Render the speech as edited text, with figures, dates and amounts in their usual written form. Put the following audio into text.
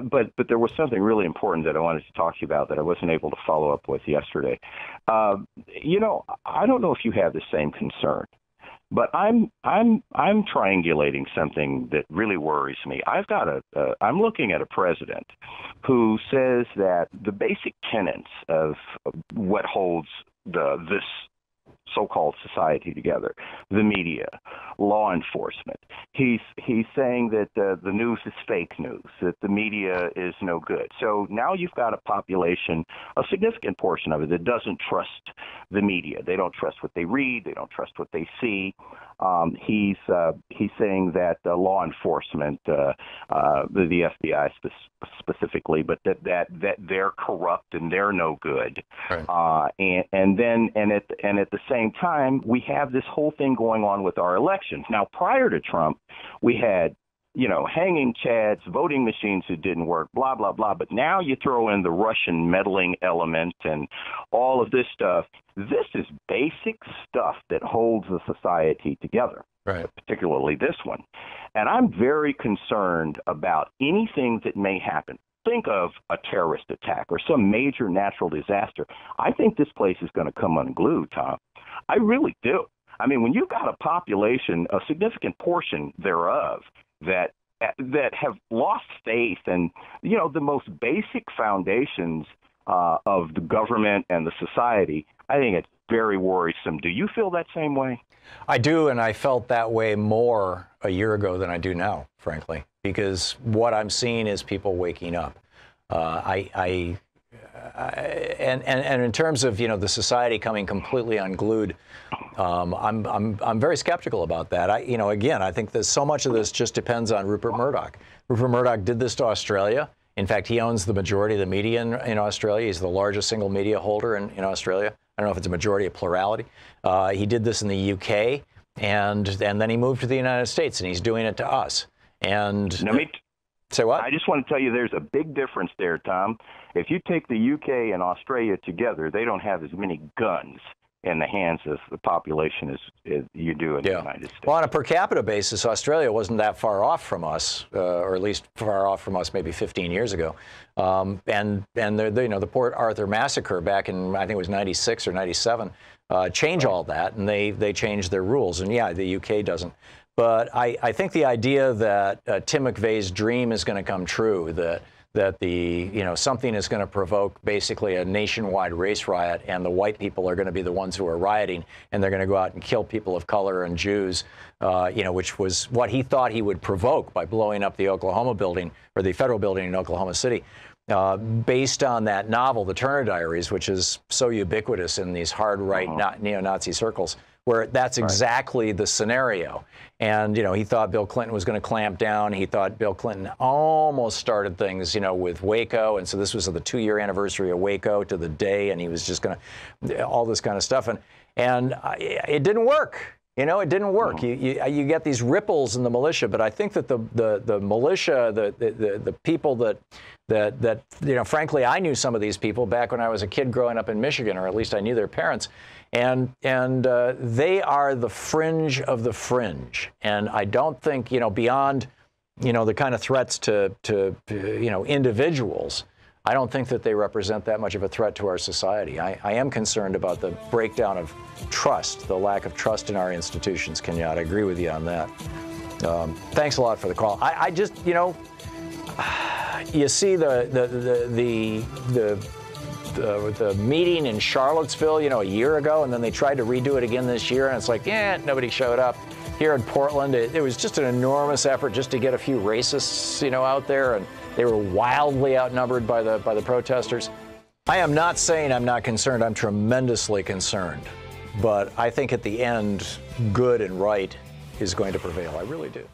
but there was something really important that I wanted to talk to you about that I wasn't able to follow up with yesterday. I don't know if you have the same concern, but I'm triangulating something that really worries me. I'm looking at a president who says that the basic tenets of what holds this so-called society together, the media, law enforcement. He's saying that the news is fake news, that the media is no good. So now you've got a population, a significant portion of it, that doesn't trust the media. They don't trust what they read. They don't trust what they see. He's saying that law enforcement, the FBI specifically, but that they're corrupt and they're no good. Right. And at the same time, we have this whole thing going on with our elections. Now, prior to Trump, we had hanging chads, voting machines that didn't work, blah, blah, blah. But now you throw in the Russian meddling element and all of this stuff. This is basic stuff that holds the society together, right, particularly this one. And I'm very concerned about anything that may happen. Think of a terrorist attack or some major natural disaster. I think this place is going to come unglued, Tom. I really do. I mean, when you've got a population, a significant portion thereof, that have lost faith in, the most basic foundations of the government and the society, I think it's very worrisome. Do you feel that same way? I do, and I felt that way more a year ago than I do now, frankly, because what I'm seeing is people waking up. And in terms of the society coming completely unglued, I'm very skeptical about that. Again, I think that so much of this just depends on Rupert Murdoch. Rupert Murdoch did this to Australia. In fact, he owns the majority of the media in Australia. He's the largest single media holder in Australia. I don't know if it's a majority or plurality. He did this in the UK, and then he moved to the United States, and he's doing it to us. And say what? I just want to tell you there's a big difference there, Tom. If you take the UK and Australia together, they don't have as many guns in the hands of the population as you do in the United States. Well, on a per capita basis, Australia wasn't that far off from us, or at least far off from us maybe 15 years ago. And the Port Arthur massacre back in, I think it was 96 or 97, changed all that, and they changed their rules. And yeah, the UK doesn't. But I think the idea that Tim McVeigh's dream is going to come true, that something is going to provoke basically a nationwide race riot, and the white people are going to be the ones who are rioting, and they're going to go out and kill people of color and Jews, which was what he thought he would provoke by blowing up the Oklahoma building, or the federal building in Oklahoma City, based on that novel, The Turner Diaries, which is so ubiquitous in these hard right neo-Nazi circles, where that's exactly the scenario. And, he thought Bill Clinton was going to clamp down. He thought Bill Clinton almost started things, with Waco. And so this was the 2-year anniversary of Waco to the day. And he was just going to, all this kind of stuff. And it didn't work. It didn't work. You get these ripples in the militia. But I think that the militia, the people that frankly, I knew some of these people back when I was a kid growing up in Michigan, or at least I knew their parents. And they are the fringe of the fringe. And I don't think, beyond, the kind of threats to individuals, I don't think that they represent that much of a threat to our society. I am concerned about the breakdown of trust, the lack of trust in our institutions, Kenyatta. I agree with you on that. Thanks a lot for the call. I just, you see the meeting in Charlottesville, a year ago, and then they tried to redo it again this year, and it's like, nobody showed up. Here in Portland, it was just an enormous effort just to get a few racists, out there, and they were wildly outnumbered by the protesters. I am not saying I'm not concerned. I'm tremendously concerned. But I think at the end, good and right is going to prevail. I really do.